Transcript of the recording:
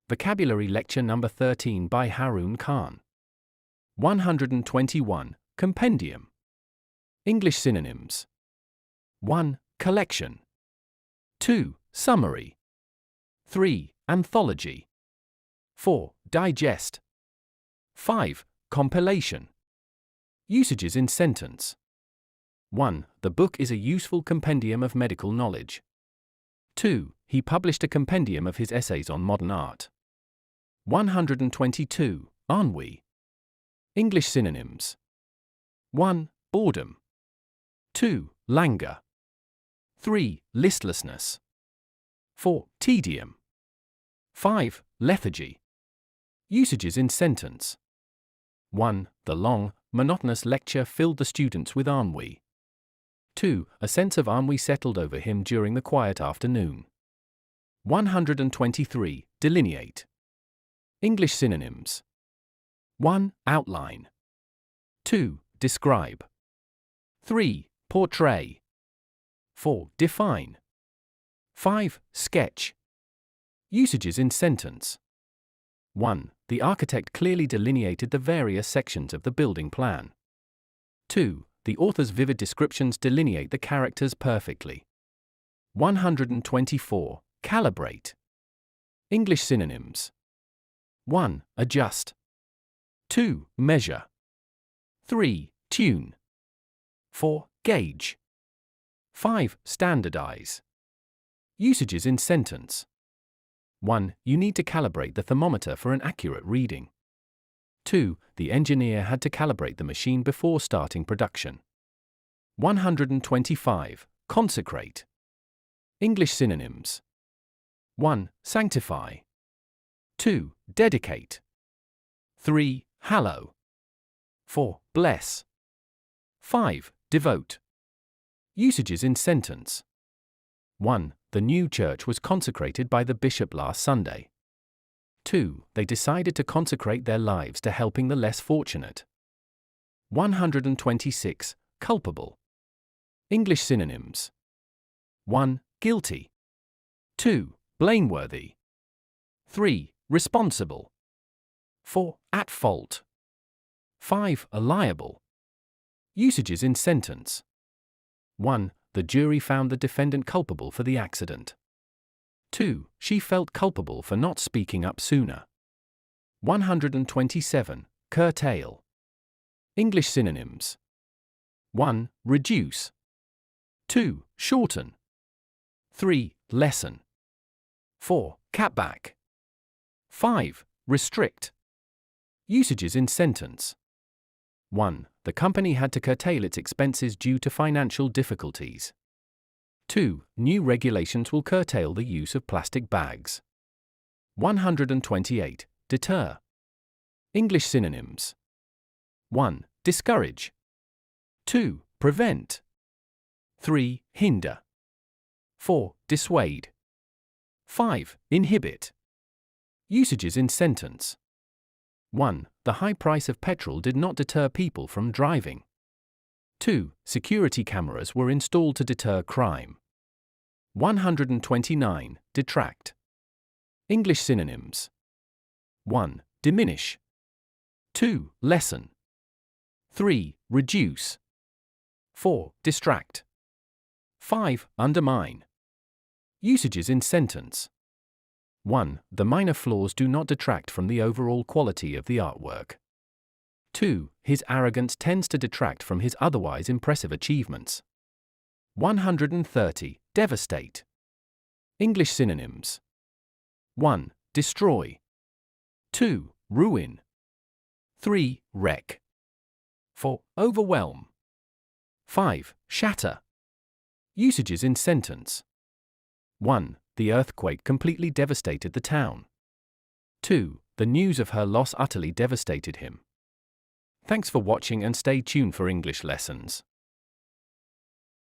Vocabulary Lecture Number 13 by Haroon Khan. 121. Compendium. English synonyms. 1. Collection. 2. Summary. 3. Anthology. 4. Digest. 5. Compilation. Usages in sentence. 1. The book is a useful compendium of medical knowledge. 2. He published a compendium of his essays on modern art. 122. Ennui. English synonyms. 1. Boredom. 2. Languor. 3. Listlessness. 4. Tedium. 5. Lethargy. Usages in sentence. 1. The long, monotonous lecture filled the students with ennui. 2. A sense of ennui settled over him during the quiet afternoon. 123. Delineate. English synonyms. 1. Outline. 2. Describe. 3. Portray. 4. Define. 5. Sketch. Usages in sentence. 1. The architect clearly delineated the various sections of the building plan. 2. The author's vivid descriptions delineate the characters perfectly. 124. Calibrate. English synonyms. 1. Adjust. 2. Measure. 3. Tune. 4. Gauge. 5. Standardize. Usages in sentence. 1. You need to calibrate the thermometer for an accurate reading. 2. The engineer had to calibrate the machine before starting production. 125. Consecrate. English synonyms. 1. Sanctify. 2. Dedicate. 3. Hallow. 4. Bless. 5. Devote. Usages in sentence. 1. The new church was consecrated by the bishop last Sunday. 2. They decided to consecrate their lives to helping the less fortunate. 126. Culpable. English synonyms. 1. Guilty. 2. Blameworthy. 3. Responsible. 4. At fault. 5. Liable. Usages in sentence. 1. The jury found the defendant culpable for the accident. 2. She felt culpable for not speaking up sooner. 127. Curtail. English synonyms. 1. Reduce. 2. Shorten. 3. Lessen. 4. Cut back. 5. Restrict. Usages in sentence. 1. The company had to curtail its expenses due to financial difficulties. 2. New regulations will curtail the use of plastic bags. 128. Deter. English synonyms. 1. Discourage. 2. Prevent. 3. Hinder. 4. Dissuade. 5. Inhibit. Usages in sentence. 1. The high price of petrol did not deter people from driving. 2. Security cameras were installed to deter crime. 129. Detract. English synonyms. 1. Diminish. 2. Lessen. 3. Reduce. 4. Distract. 5. Undermine. Usages in sentence. 1. The minor flaws do not detract from the overall quality of the artwork. 2. His arrogance tends to detract from his otherwise impressive achievements. 130. Devastate. English synonyms. 1. Destroy. 2. Ruin. 3. Wreck. 4. Overwhelm. 5. Shatter. Usages in sentence. 1. The earthquake completely devastated the town. 2. The news of her loss utterly devastated him. Thanks for watching and stay tuned for English lessons.